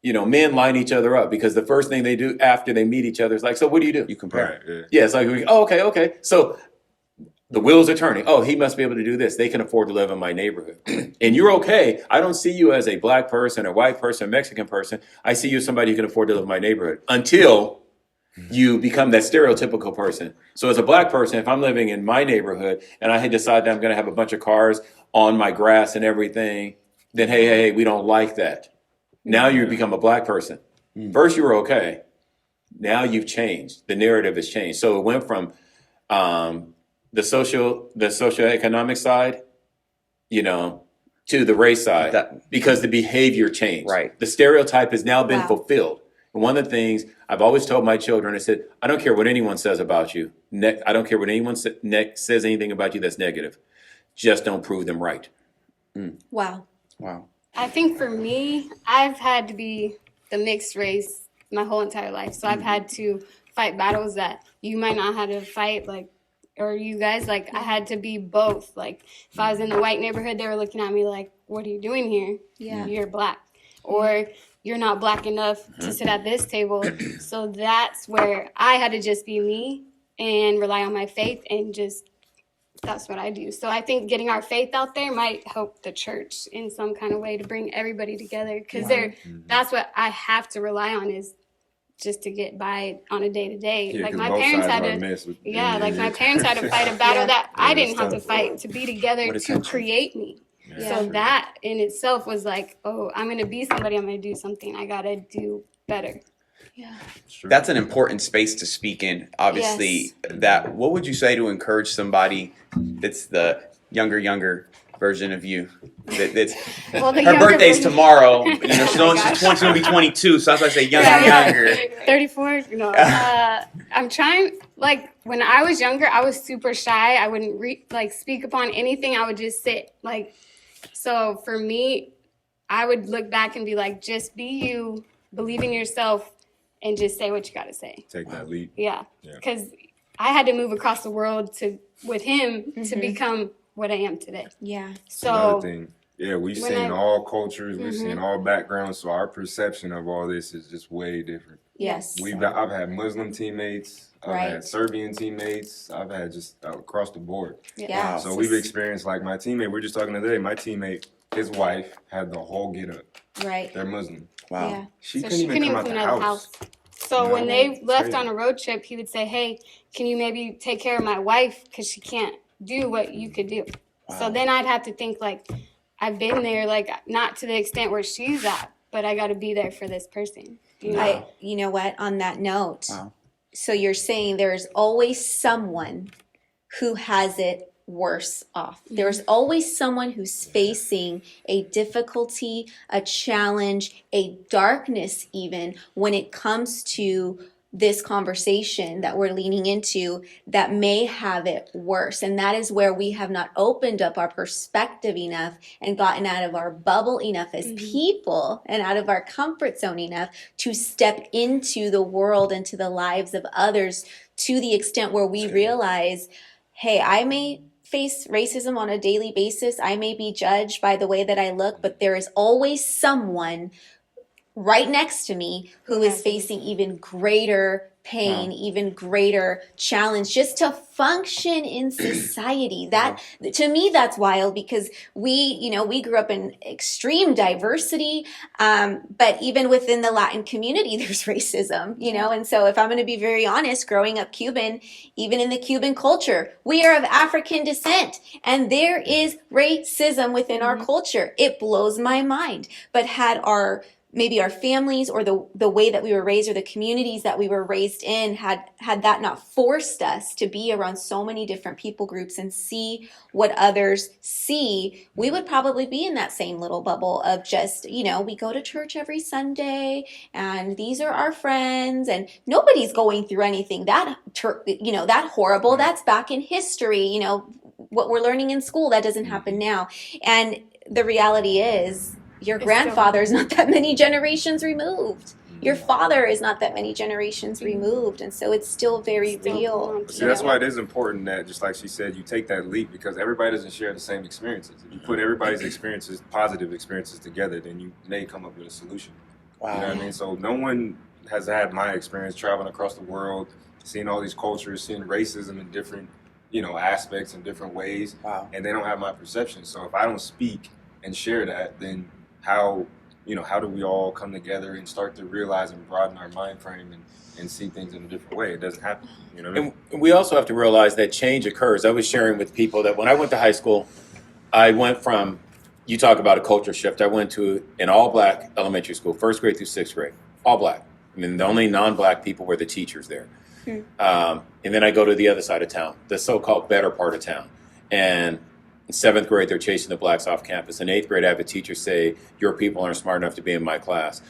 Men line each other up because the first thing they do after they meet each other is like, so what do you do? You compare. Right. Yeah. Yeah, it's like, okay. So the wheels are turning. Oh, he must be able to do this. They can afford to live in my neighborhood. And you're okay. I don't see you as a black person, or white person, or Mexican person. I see you as somebody who can afford to live in my neighborhood until you become that stereotypical person. So as a black person, if I'm living in my neighborhood and I had decided that I'm going to have a bunch of cars on my grass and everything, then hey, we don't like that. Now you become a black person. First you were okay. Now you've changed. The narrative has changed. So it went from the socioeconomic side, to the race side, because the behavior changed. Right. The stereotype has now been Wow. fulfilled. And one of the things I've always told my children, I said, I don't care what anyone says about you. I don't care what anyone says anything about you that's negative. Just don't prove them right. Wow. Wow. I think for me, I've had to be the mixed race my whole entire life. So I've had to fight battles that you might not have to fight, like, or you guys, like, I had to be both. Like, if I was in the white neighborhood, they were looking at me like, what are you doing here? Yeah. You're black. Or you're not black enough to sit at this table. So that's where I had to just be me and rely on my faith, and just, that's what I do. So I think getting our faith out there might help the church in some kind of way to bring everybody together, because that's what I have to rely on, is just to get by on a day to day. Yeah, Like 'cause my both parents sides had are to, mixed with- like my parents had to fight a battle that I didn't have to tough. fight to be together What to attention. create me. Yeah. So that in itself was like, oh, I'm gonna be somebody. I'm gonna do something. I gotta do better. Yeah. Sure. That's an important space to speak in. Obviously, that what would you say to encourage somebody that's the younger version of you? That's Well, the her younger birthday's version- tomorrow. You know, she's Oh my only gosh. she's gonna be 22, so that's why I say Yeah. younger. 34? No. I'm trying, like, when I was younger, I was super shy. I wouldn't speak upon anything. I would just sit. Like, so for me, I would look back and be like, just be you, believe in yourself, and just say what you got to say. Take that leap. Yeah. Yeah. Because I had to move across the world with him to become what I am today. Yeah. Another So, thing. Yeah, we've when seen I- all cultures, we've seen all backgrounds, so our perception of all this is just way different. Yes. I've had Muslim teammates, I've Right. had Serbian teammates, I've had just across the board. Yeah. So we've experienced, like my teammate, we were just talking today, my teammate, his wife had the whole get up. Right. They're Muslim. Wow. Yeah. She so couldn't even come out the house. So No. when they It's left crazy. on a road trip, he would say, "Hey, can you maybe take care of my wife because she can't do what you could do?" So then I'd have to think like, I've been there, like not to the extent where she's at, but I got to be there for this person. You know? You know what? On that note, Wow. so you're saying there's always someone who has it worse off. There's always someone who's facing a difficulty, a challenge, a darkness, even when it comes to this conversation that we're leaning into, that may have it worse. And that is where we have not opened up our perspective enough and gotten out of our bubble enough as people and out of our comfort zone enough to step into the world and to the lives of others to the extent where we realize, hey, I may face racism on a daily basis. I may be judged by the way that I look, but there is always someone right next to me who is facing even greater pain, even greater challenge just to function in society. That, to me, that's wild, because we grew up in extreme diversity, but even within the Latin community, there's racism, and so if I'm going to be very honest, growing up Cuban, even in the Cuban culture, we are of African descent, and there is racism within our culture. It blows my mind. But had maybe our families or the way that we were raised or the communities that we were raised in had that not forced us to be around so many different people groups and see what others see, we would probably be in that same little bubble of just, we go to church every Sunday and these are our friends and nobody's going through anything that horrible. That's back in history, what we're learning in school, that doesn't happen now. And the reality is, your grandfather is not that many generations removed. Your father is not that many generations removed. And so it's still very real. See, that's why it is important that, just like she said, you take that leap, because everybody doesn't share the same experiences. If you put everybody's experiences, positive experiences together, then you may come up with a solution. Wow. You know what I mean? So no one has had my experience traveling across the world, seeing all these cultures, seeing racism in different, aspects in different ways. Wow. And they don't have my perception. So if I don't speak and share that, then how do we all come together and start to realize and broaden our mind frame and see things in a different way? It doesn't happen. You know what I mean? And we also have to realize that change occurs. I was sharing with people that when I went to high school, I went from, you talk about a culture shift, I went to an all-black elementary school, 1st grade through 6th grade, all black. I mean, the only non-black people were the teachers there. And then I go to the other side of town, the so-called better part of town. And in 7th grade, they're chasing the blacks off campus. In 8th grade, I have a teacher say, your people aren't smart enough to be in my class.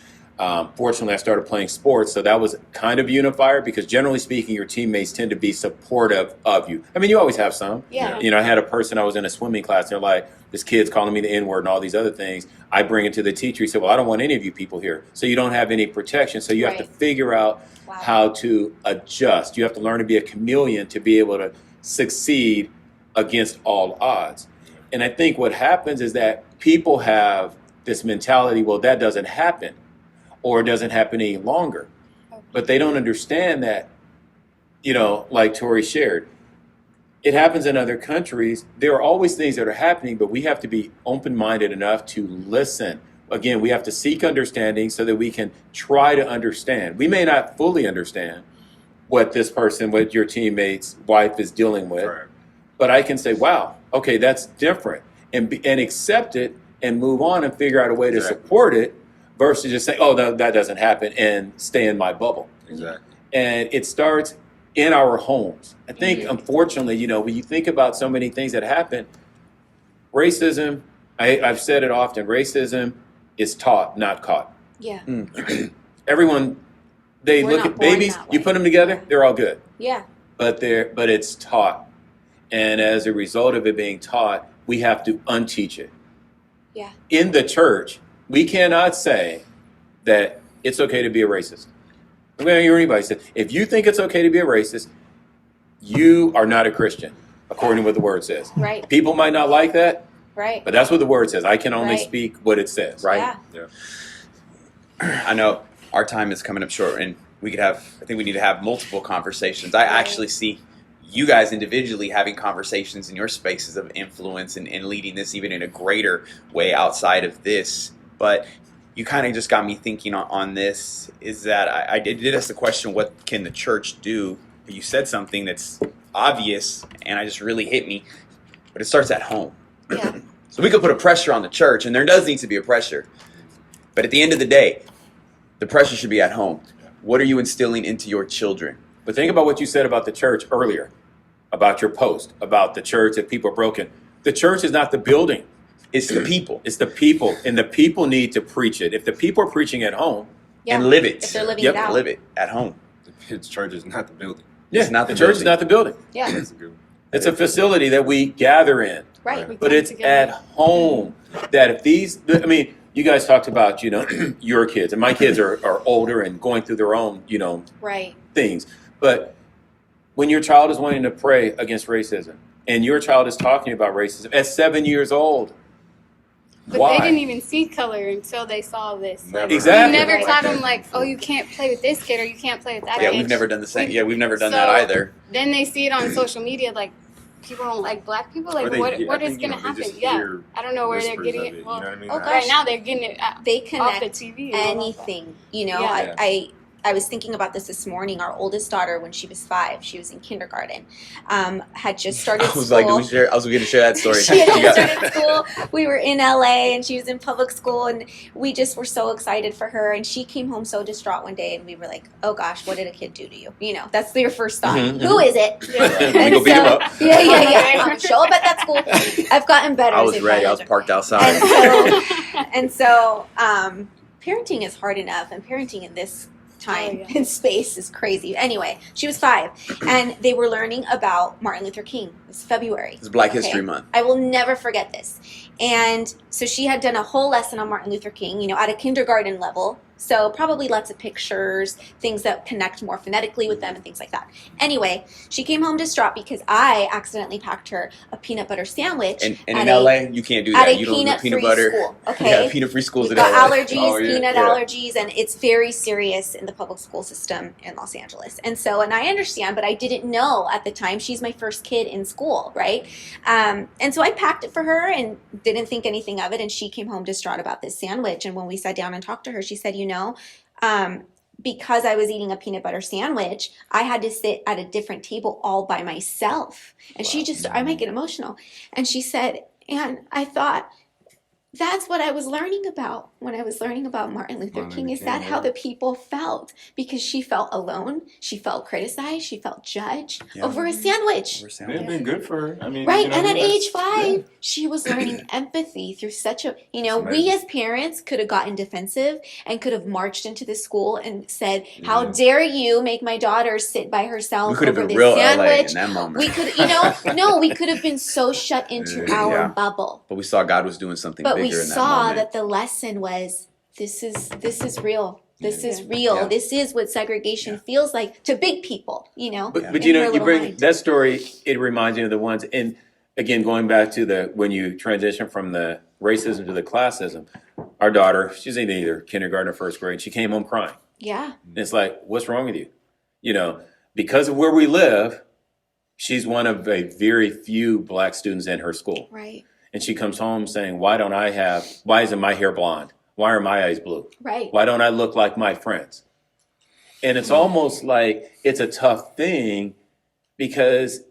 Fortunately, I started playing sports, so that was kind of unifier because generally speaking, your teammates tend to be supportive of you. I mean, you always have some. Yeah. You know, I had a person, I was in a swimming class, they're like, this kid's calling me the N-word and all these other things. I bring it to the teacher. He said, well, I don't want any of you people here. So you don't have any protection. So you have to Right. figure out Wow. how to adjust. You have to learn to be a chameleon to be able to succeed against all odds. And I think what happens is that people have this mentality, well, that doesn't happen or it doesn't happen any longer. But they don't understand that, you know, like Tori shared, it happens in other countries. There are always things that are happening, but we have to be open-minded enough to listen. Again, we have to seek understanding so that we can try to understand. We may not fully understand what this person, what your teammate's wife is dealing with, Right. but I can say, wow, okay, that's different, and accept it and move on and figure out a way to Exactly. support it versus just saying, oh, no, that doesn't happen and stay in my bubble. Exactly. And it starts in our homes. I think, unfortunately, you know, when you think about so many things that happen, racism, I've said it often, racism is taught, not caught. Yeah. Everyone, they We're look not at born babies, that you way. put them together, they're all good. Yeah. But it's taught. And as a result of it being taught, we have to unteach it. Yeah. In the church, we cannot say that it's okay to be a racist. I'm going to hear anybody say, if you think it's okay to be a racist, you are not a Christian, according to what the word says. Right. People might not like that, Right. but that's what the word says. I can only Right. speak what it says. Right. Yeah. Yeah. I know our time is coming up short, and I think we need to have multiple conversations. I actually see you guys individually having conversations in your spaces of influence and leading this even in a greater way outside of this. But you kind of just got me thinking on this, is that I did ask the question, what can the church do? But you said something that's obvious, and it just really hit me, but it starts at home. Yeah. So we could put a pressure on the church, and there does need to be a pressure. But at the end of the day, the pressure should be at home. What are you instilling into your children? But think about what you said about the church earlier, about your post, about the church, that people are broken. The church is not the building. It's the people. It's the people, and the people need to preach it. If the people are preaching at home, Yeah. And live it. If they're living Yep, it out. Live it at home. The church is not the building. yeah, It's not the the church is building. not the building. Yeah. That's a good one. It's a facility that we gather in. Right. We But come it's together. at home that if these, I mean, you guys talked about, you know, your kids, and my kids are older and going through their own, you know, Right. things. But when your child is wanting to pray against racism and your child is talking about racism at 7 years old, But why? they didn't even see color until they saw this. Like, Never. Exactly. We never Right. taught them like, oh, you can't play with this kid or you can't play with that Yeah, kid. we've never done the same. Yeah, we've never done So- that either. Then they see it on social media, like people don't like black people. Or Like they what hear- what I is think, you gonna know, they happen? just Yeah, hear I don't know where they're whispers getting of it. it, Well, you know what I mean? oh, Like, right gosh. now they're getting it They off the connect TV. and all that. anything. You know, Yeah. I was thinking about this morning. Our oldest daughter, when she was 5, she was in kindergarten, had just started I was school. like, I was going to share that story. She had You just got- started school. We were in LA and she was in public school, and we just were so excited for her. And she came home so distraught one day, and we were like, "Oh gosh, what did a kid do to you?" You know, that's your first thought. Mhm, Who is it? Yeah. Let me And go beat him up. Yeah. Show up at that school. I've gotten better. I as was a ready. I was father. parked outside. And so, parenting is hard enough, and parenting in this time Oh, yeah. and space is crazy. Anyway, she was 5, and they were learning about Martin Luther King. It was February. It's Black Okay. History Month. I will never forget this. And so she had done a whole lesson on Martin Luther King, you know, at a kindergarten level. So probably lots of pictures, things that connect more phonetically with them and things like that. Anyway, she came home distraught because I accidentally packed her a peanut butter sandwich And at in a- LA, you can't do at that. a You don't do peanut-free peanut butter. school, okay? Yeah, peanut free schools We've in got LA. allergies, Oh, yeah. peanut Yeah. allergies, and it's very serious in the public school system in Los Angeles. And so, and I understand, but I didn't know at the time. She's my first kid in school, right? And so I packed it for her and didn't think anything of it. And she came home distraught about this sandwich. And when we sat down and talked to her, she said, you know, because I was eating a peanut butter sandwich, I had to sit at a different table all by myself. And she just, I might get emotional. And she said, and I thought, That's what I was learning about when I was learning about Martin Luther Martin King. Luther Is that King, how yeah. the people felt? Because she felt alone, she felt criticized, she felt judged Yeah. over a sandwich. We're It saying- had been good for her. I mean, Right, you know, and at that's- age 5, yeah. she was learning empathy through such a, It's we amazing. as parents could have gotten defensive and could have marched into the school and said, "How Yeah. dare you make my daughter sit by herself We could have over been this real LA sandwich?" in that moment. We could, no, we could have been so shut into Yeah. our Yeah. bubble. But we saw God was doing something But bigger we in that saw moment. that the lesson was this is real. This Yeah. is real. Yeah. This is what segregation feels like to big people, But, Yeah. but in you her know, you little bring mind. that story, it reminds me of the ones, and again, going back to the, when you transition from the racism to the classism, our daughter, she's in either kindergarten or first grade, she came home crying. Yeah. And it's like, what's wrong with you? You know, because of where we live, she's one of a very few black students in her school. Right. And she comes home saying, why isn't my hair blonde? Why are my eyes blue? Right. Why don't I look like my friends? And it's almost like it's a tough thing because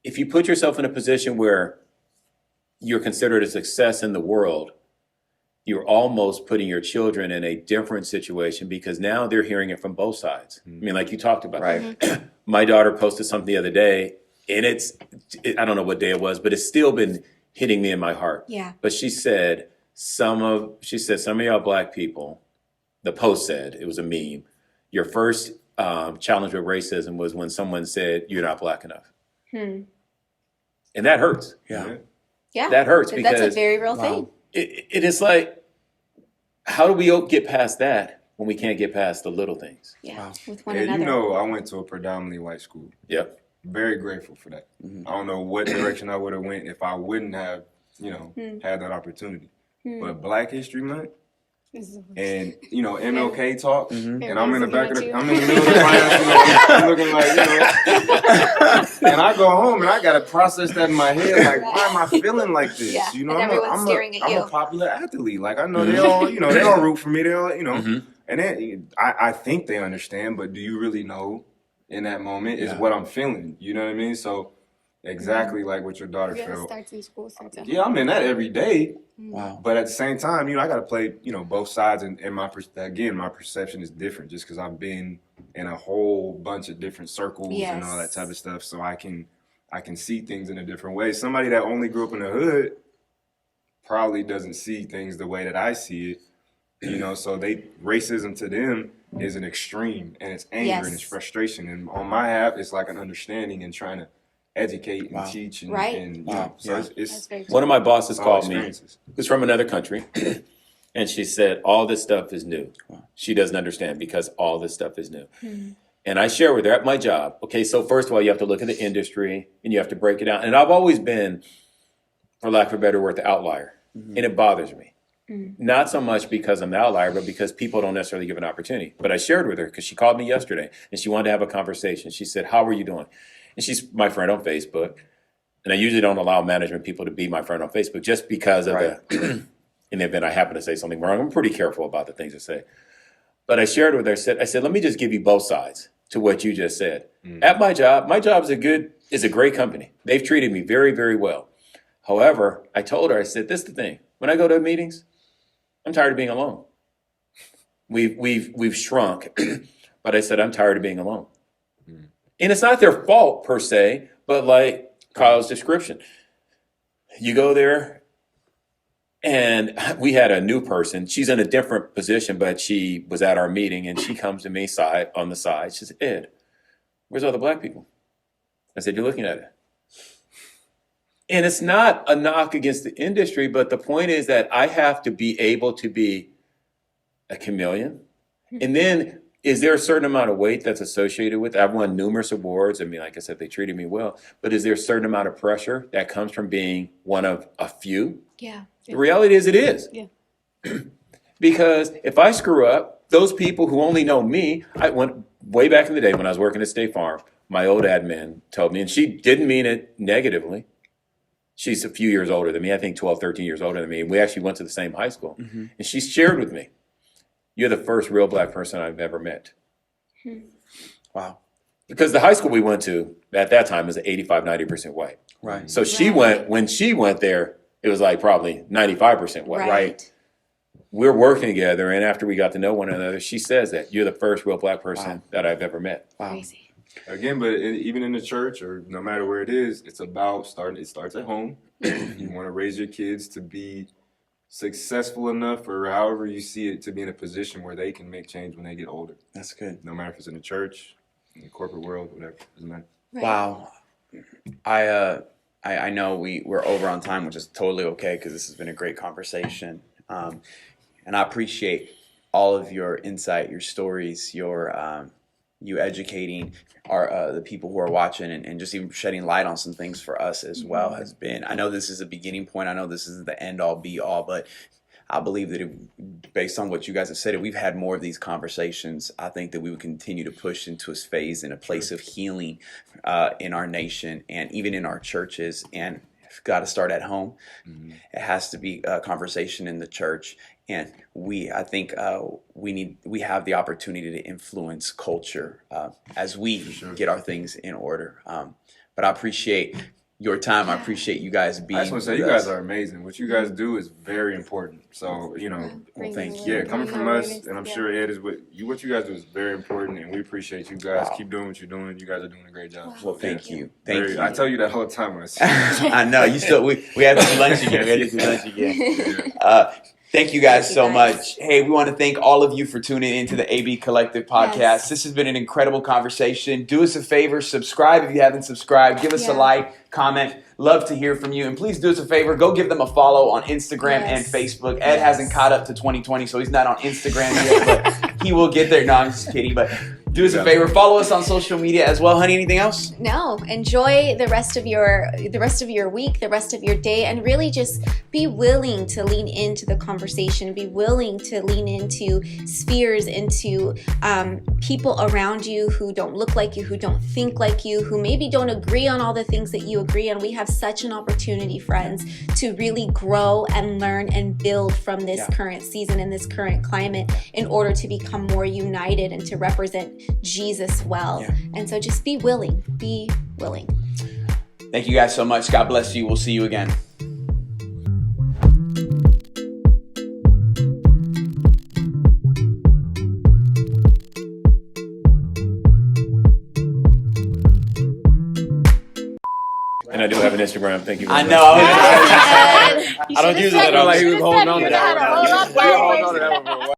if you put yourself in a position where you're considered a success in the world, you're almost putting your children in a different situation because now they're hearing it from both sides. I mean, like you talked about. Right. My daughter posted something the other day, and I don't know what day it was, but it's still been hitting me in my heart. Yeah. But she said, some of y'all black people, the post said, it was a meme, your first challenge with racism was when someone said, you're not black enough. Hmm. And that hurts. Yeah. Yeah. That hurts That's because a very real Wow. thing. it is like, how do we get past that when we can't get past the little things? Yeah. Wow. With one Yeah, another. you know, I went to a predominantly white school. Yep. Very grateful for that. Mhm. I don't know what direction I would have went if I wouldn't have, Hmm. had that opportunity. Hmm. But Black History Month This is the worst. and MLK talk, Mhm. and I'm in the back of Everybody's I'm looking in the at middle of the class, I'm looking like, and I go home and I gotta process that in my head, like, why am I feeling like this? Yeah, You know, and I'm everyone's staring at I'm you. a popular athlete. Like I know they all, they all root for me. They all, Mhm. and then I think they understand, but do you really know in that moment is Yeah. what I'm feeling? You know what I mean? So exactly like what your daughter Yeah, it felt. starts in school, starts at Yeah, I'm in that every day. Wow. But at the same time, I got to play, both sides. And my perception is different just because I've been in a whole bunch of different circles and all that Yes. type of stuff. So I can see things in a different way. Somebody that only grew up in the hood probably doesn't see things the way that I see it. So racism to them is an extreme, and it's anger and it's Yes. frustration. And on my half, it's like an understanding and trying to educate and Wow. teach. And, Right. and Wow. so Yeah. it's That's very One of my bosses all called me. experiences. Who's from another country, and she said all this stuff is new. Wow. She doesn't understand because all this stuff is new. Hmm. And I share with her at my job. Okay, so first of all, you have to look at the industry and you have to break it down. And I've always been, for lack of a better word, the outlier, Mhm. and it bothers me. Mm. Not so much because I'm the outlier, but because people don't necessarily give an opportunity. But I shared with her because she called me yesterday and she wanted to have a conversation. She said, "How are you doing?" And she's my friend on Facebook. And I usually don't allow management people to be my friend on Facebook just because of the, in the event I happen to say something wrong. I'm pretty careful about the things I say. But I shared with her, I said, let me just give you both sides to what you just said. Mm. At my job is a great company. They've treated me very, very well. However, I told her, I said, this is the thing. When I go to meetings, I'm tired of being alone. We've shrunk, but I said, I'm tired of being alone. Mm. And it's not their fault per se, but like Kyle's description, you go there and we had a new person. She's in a different position, but she was at our meeting and she comes to me on the side. She said, "Ed, where's all the black people?" I said, "You're looking at it." And it's not a knock against the industry, but the point is that I have to be able to be a chameleon. And then is there a certain amount of weight that's associated with it? I've won numerous awards. I mean, like I said, they treated me well. But is there a certain amount of pressure that comes from being one of a few? Yeah. The reality is it is. Yeah. Because if I screw up, those people who only know me, I went way back in the day when I was working at State Farm, my old admin told me, and she didn't mean it negatively. She's a few years older than me, I think 12, 13 years older than me. And we actually went to the same high school. Mhm. And she shared with me, "You're the first real black person I've ever met." Wow. Because the high school we went to at that time was 85, 90% white. Right. So she Right. when she went there, it was like probably 95% white. Right. We're working together, and after we got to know one another, she says that you're the first real black person that I've ever met. Wow. Crazy. Again, but even in the church or no matter where it is, it's about starting. It starts at home. You want to raise your kids to be successful enough, or however you see it, to be in a position where they can make change when they get older. That's good. No matter if it's in the church, in the corporate world, whatever. Doesn't matter. Right. Wow. I know we're over on time, which is totally okay because this has been a great conversation. And I appreciate all of your insight, your stories, your you educating the people who are watching, and just even shedding light on some things for us as well has been. I know this is a beginning point. I know this isn't the end all be all, but I believe that based on what you guys have said, if we've had more of these conversations, I think that we would continue to push into a phase and a place of healing in our nation and even in our churches. And it's got to start at home. It has to be a conversation in the church. And I think we have the opportunity to influence culture as we get our things in order. But I appreciate your time. I appreciate you guys being. I just want to say, you guys are amazing. What you guys do is very important. So, Well, thank yeah, coming from us, and I'm sure Ed is what you guys do is very important, and we appreciate you guys. Wow. Keep doing what you're doing. You guys are doing a great job. Well, thank you. I tell you that all the time when I see you. I know you still. We have to do lunch again. We have to do lunch again. Thank you guys so much. Hey, we want to thank all of you for tuning into the AB Collective podcast. Yes. This has been an incredible conversation. Do us a favor, subscribe if you haven't subscribed. Give us a like, comment. Love to hear from you. And please do us a favor, go give them a follow on Instagram and Facebook. Ed hasn't caught up to 2020, so he's not on Instagram yet, but he will get there. No, I'm just kidding. But do us a favor, follow us on social media as well. Honey, anything else? No, enjoy the rest of your week, the rest of your day, and really just be willing to lean into the conversation. Be willing to lean into spheres, into people around you who don't look like you, who don't think like you, who maybe don't agree on all the things that you agree on. We have such an opportunity, friends, to really grow and learn and build from this current season and this current climate in order to become more united and to represent Jesus well. Yeah. And so just be willing. Be willing. Thank you guys so much. God bless you. We'll see you again. And I do have an Instagram. Thank you very I much. know. I don't use it at all. Like he was holding on to that one.